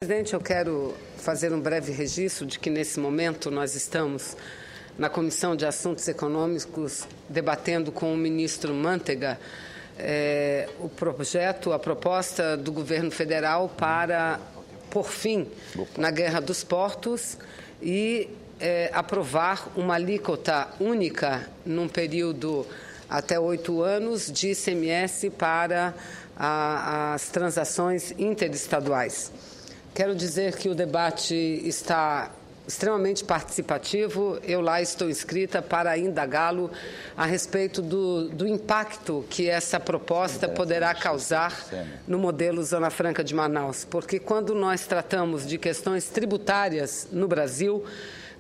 Presidente, eu quero fazer um breve registro de que, nesse momento, nós estamos na Comissão de Assuntos Econômicos debatendo com o ministro Mantega a proposta do governo federal para pôr fim na guerra dos portos e aprovar uma alíquota única num período até 8 anos de ICMS para as transações interestaduais. Quero dizer que o debate está extremamente participativo. Eu lá estou inscrita para indagá-lo a respeito do impacto que essa proposta poderá causar no modelo Zona Franca de Manaus. Porque quando nós tratamos de questões tributárias no Brasil,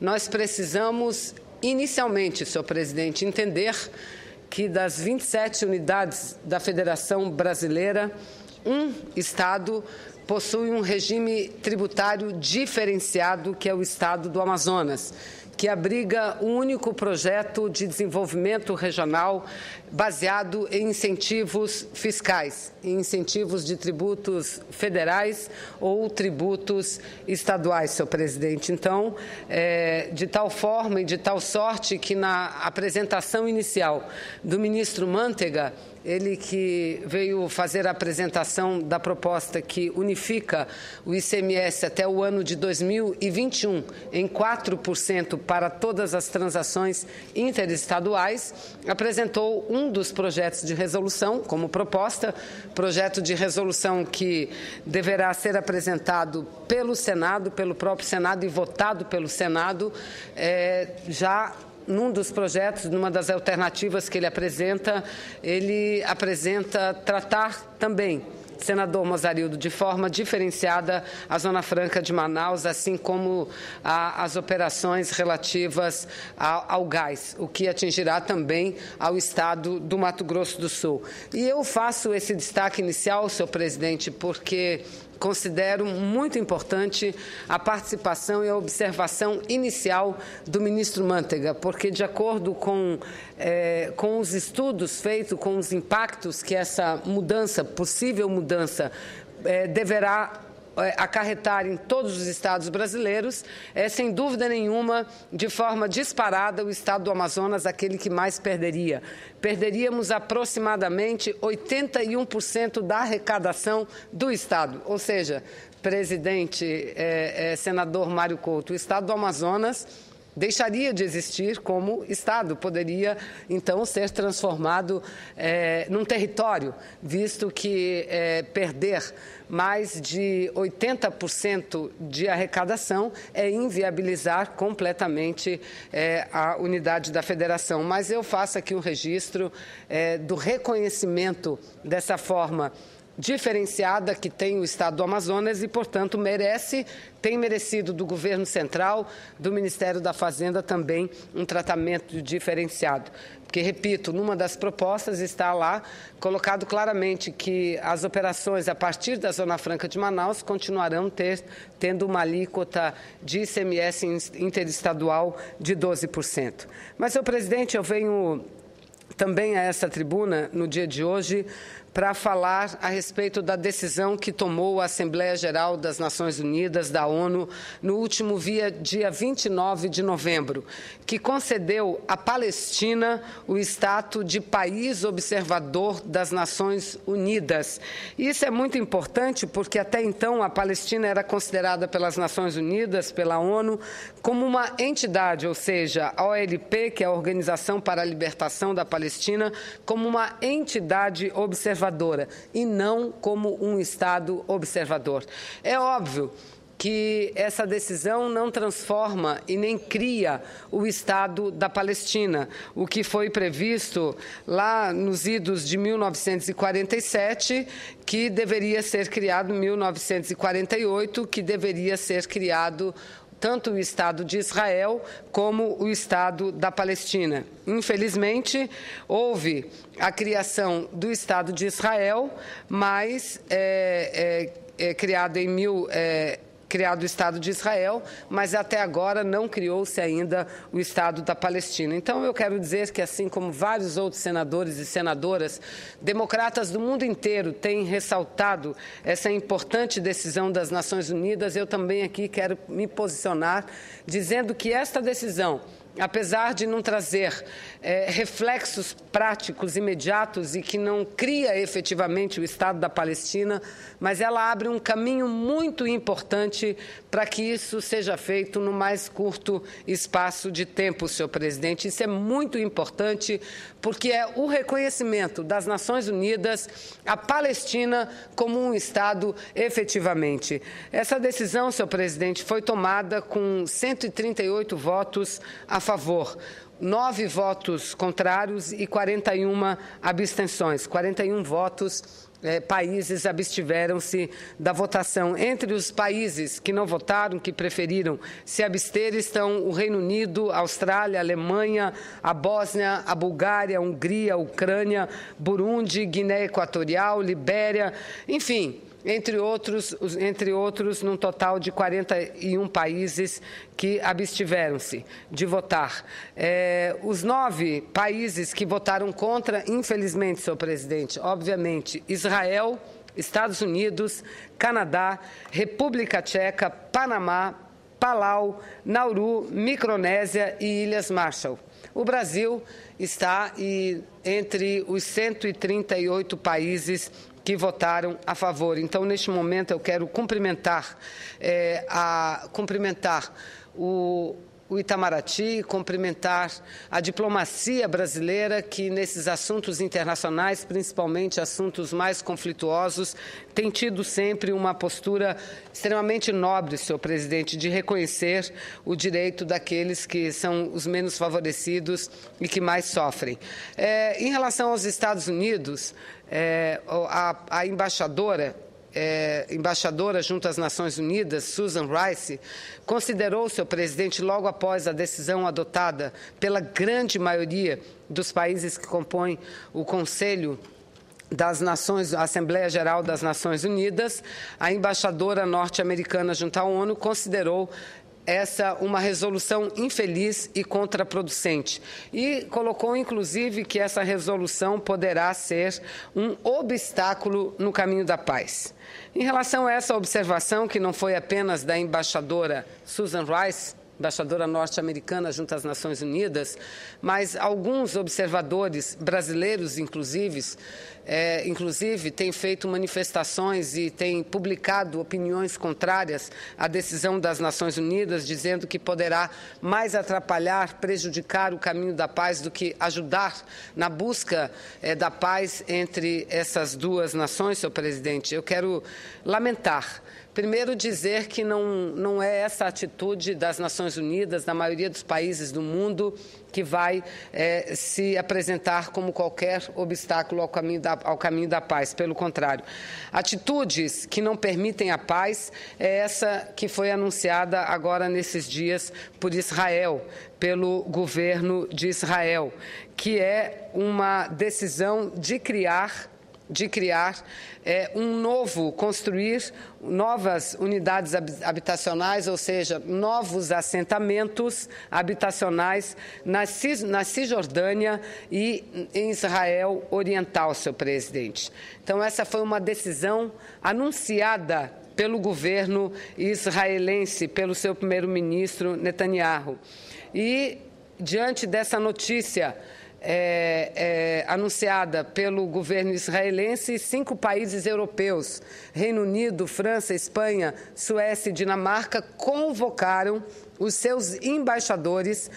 nós precisamos, inicialmente, senhor presidente, entender que das 27 unidades da Federação Brasileira, um estado possui um regime tributário diferenciado, que é o Estado do Amazonas, que abriga um único projeto de desenvolvimento regional baseado em incentivos fiscais, em incentivos de tributos federais ou tributos estaduais, senhor presidente. Então, de tal forma e de tal sorte que na apresentação inicial do ministro Mantega, ele que veio fazer a apresentação da proposta que unifica o ICMS até o ano de 2021 em 4% para todas as transações interestaduais, apresentou um dos projetos de resolução como proposta, projeto de resolução que deverá ser apresentado pelo Senado, pelo próprio Senado e votado pelo Senado, já num dos projetos, numa das alternativas que ele apresenta tratar também, senador Mozarildo, de forma diferenciada a Zona Franca de Manaus, assim como as operações relativas ao gás, o que atingirá também ao estado do Mato Grosso do Sul. E eu faço esse destaque inicial, senhor presidente, porque considero muito importante a participação e a observação inicial do ministro Mantega, porque, de acordo com os estudos feitos, com os impactos que essa possível mudança, deverá acarretar em todos os estados brasileiros, sem dúvida nenhuma, de forma disparada, o estado do Amazonas, aquele que mais perderia. Perderíamos aproximadamente 81% da arrecadação do estado. Ou seja, presidente, senador Mário Couto, o estado do Amazonas deixaria de existir como estado, poderia então ser transformado num território, visto que perder mais de 80% de arrecadação é inviabilizar completamente a unidade da federação. Mas eu faço aqui um registro do reconhecimento dessa forma diferenciada que tem o estado do Amazonas e, portanto, tem merecido do governo central, do Ministério da Fazenda também um tratamento diferenciado. Porque, repito, numa das propostas está lá colocado claramente que as operações a partir da Zona Franca de Manaus continuarão tendo uma alíquota de ICMS interestadual de 12%. Mas, senhor presidente, eu venho também a essa tribuna, no dia de hoje, para falar a respeito da decisão que tomou a Assembleia Geral das Nações Unidas, da ONU, no último dia 29 de novembro, que concedeu à Palestina o status de país observador das Nações Unidas. Isso é muito importante porque até então a Palestina era considerada pelas Nações Unidas, pela ONU, como uma entidade, ou seja, a OLP, que é a Organização para a Libertação da Palestina, como uma entidade observadora e não como um Estado observador. É óbvio que essa decisão não transforma e nem cria o Estado da Palestina, o que foi previsto lá nos idos de 1947, que deveria ser criado em 1948, que deveria ser criado tanto o Estado de Israel como o Estado da Palestina. Infelizmente, houve a criação do Estado de Israel, mas criado criado o Estado de Israel, mas até agora não criou-se ainda o Estado da Palestina. Então, eu quero dizer que, assim como vários outros senadores e senadoras, democratas do mundo inteiro têm ressaltado essa importante decisão das Nações Unidas, eu também aqui quero me posicionar dizendo que esta decisão, apesar de não trazer reflexos práticos imediatos e que não cria efetivamente o Estado da Palestina, mas ela abre um caminho muito importante para que isso seja feito no mais curto espaço de tempo, senhor presidente. Isso é muito importante porque é o reconhecimento das Nações Unidas à Palestina como um Estado efetivamente. Essa decisão, senhor presidente, foi tomada com 138 votos a favor, 9 votos contrários e 41 abstenções. 41 votos, países abstiveram-se da votação. Entre os países que não votaram, que preferiram se abster, estão o Reino Unido, a Austrália, a Alemanha, a Bósnia, a Bulgária, a Hungria, a Ucrânia, Burundi, Guiné Equatorial, Libéria, enfim, entre outros, num total de 41 países que abstiveram-se de votar. Os 9 países que votaram contra, infelizmente, senhor presidente, obviamente, Israel, Estados Unidos, Canadá, República Tcheca, Panamá, Palau, Nauru, Micronésia e Ilhas Marshall. O Brasil está entre os 138 países que votaram a favor. Então, neste momento, eu quero cumprimentar o Itamaraty, cumprimentar a diplomacia brasileira que, nesses assuntos internacionais, principalmente assuntos mais conflituosos, tem tido sempre uma postura extremamente nobre, senhor presidente, de reconhecer o direito daqueles que são os menos favorecidos e que mais sofrem. Em relação aos Estados Unidos, a embaixadora junto às Nações Unidas, Susan Rice, considerou, senhor presidente, logo após a decisão adotada pela grande maioria dos países que compõem o Conselho das Nações, a Assembleia Geral das Nações Unidas, a embaixadora norte-americana junto à ONU considerou essa uma resolução infeliz e contraproducente. E colocou, inclusive, que essa resolução poderá ser um obstáculo no caminho da paz. Em relação a essa observação, que não foi apenas da embaixadora Susan Rice, embaixadora norte-americana junto às Nações Unidas, mas alguns observadores brasileiros, inclusive, têm feito manifestações e têm publicado opiniões contrárias à decisão das Nações Unidas, dizendo que poderá mais atrapalhar, prejudicar o caminho da paz do que ajudar na busca da paz entre essas duas nações, senhor presidente. Eu quero lamentar. Primeiro, dizer que não é essa atitude das Nações Unidas, da maioria dos países do mundo, que vai se apresentar como qualquer obstáculo ao caminho da paz. Pelo contrário, atitudes que não permitem a paz é essa que foi anunciada agora nesses dias por Israel, pelo governo de Israel, que é uma decisão de criar construir novas unidades habitacionais, ou seja, novos assentamentos habitacionais na Cisjordânia e em Israel Oriental, senhor presidente. Então, essa foi uma decisão anunciada pelo governo israelense, pelo seu primeiro-ministro Netanyahu. E, diante dessa notícia anunciada pelo governo israelense, 5 países europeus, Reino Unido, França, Espanha, Suécia e Dinamarca, convocaram os seus embaixadores,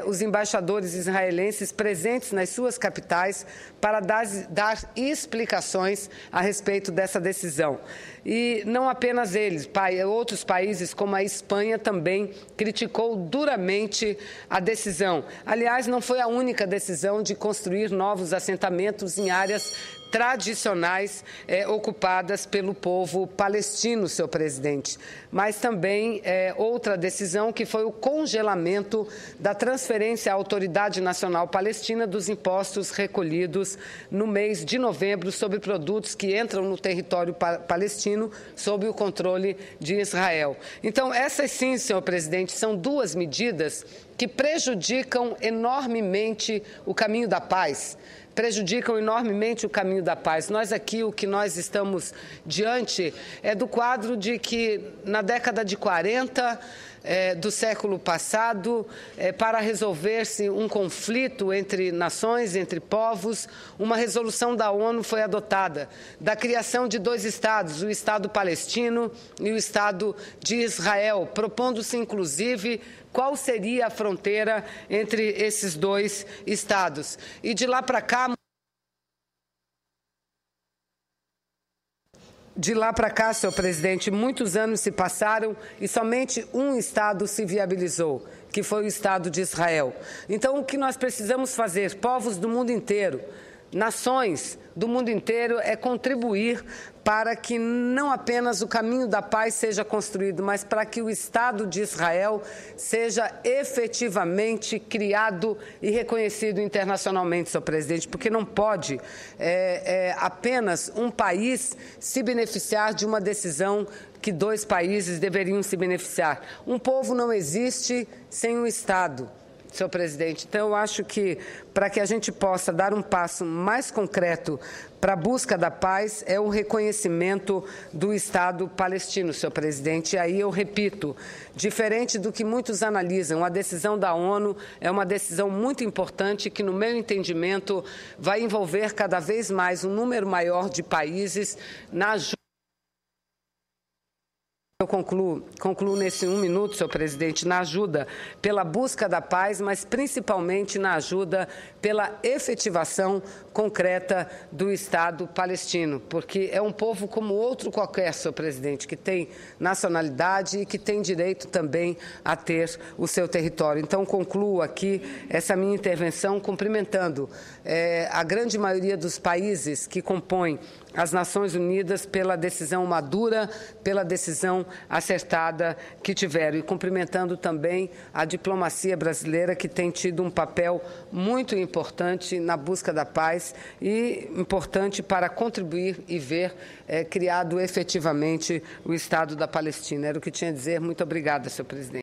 os embaixadores israelenses presentes nas suas capitais, para dar explicações a respeito dessa decisão. E não apenas eles, outros países, como a Espanha, também criticou duramente a decisão. Aliás, não foi a única decisão de construir novos assentamentos em áreas tradicionais ocupadas pelo povo palestino, senhor presidente. Mas também outra decisão que foi o congelamento da transferência à Autoridade Nacional Palestina dos impostos recolhidos no mês de novembro sobre produtos que entram no território palestino sob o controle de Israel. Então, essas sim, senhor presidente, são duas medidas que prejudicam enormemente o caminho da paz. Prejudicam enormemente o caminho da paz. Nós aqui, o que nós estamos diante é do quadro de que, na década de 40 do século passado, para resolver-se um conflito entre nações, entre povos, uma resolução da ONU foi adotada, da criação de dois estados, o Estado palestino e o Estado de Israel, propondo-se, inclusive, qual seria a fronteira entre esses dois estados. E de lá para cá, senhor presidente, muitos anos se passaram e somente um Estado se viabilizou, que foi o Estado de Israel. Então, o que nós precisamos fazer, povos do mundo inteiro, nações do mundo inteiro, é contribuir para que não apenas o caminho da paz seja construído, mas para que o Estado de Israel seja efetivamente criado e reconhecido internacionalmente, senhor presidente, porque não pode apenas um país se beneficiar de uma decisão que dois países deveriam se beneficiar. Um povo não existe sem um Estado, senhor presidente. Então, eu acho que, para que a gente possa dar um passo mais concreto para a busca da paz, é o reconhecimento do Estado palestino, senhor presidente. E aí eu repito, diferente do que muitos analisam, a decisão da ONU é uma decisão muito importante que, no meu entendimento, vai envolver cada vez mais um número maior de países na ajuda. Eu concluo nesse 1 minuto, senhor presidente, na ajuda pela busca da paz, mas principalmente na ajuda pela efetivação concreta do Estado palestino, porque é um povo como outro qualquer, senhor presidente, que tem nacionalidade e que tem direito também a ter o seu território. Então, concluo aqui essa minha intervenção cumprimentando a grande maioria dos países que compõem as Nações Unidas pela decisão madura, pela decisão acertada que tiveram, e cumprimentando também a diplomacia brasileira, que tem tido um papel muito importante na busca da paz e importante para contribuir e ver criado efetivamente o Estado da Palestina. Era o que tinha a dizer. Muito obrigada, senhor presidente.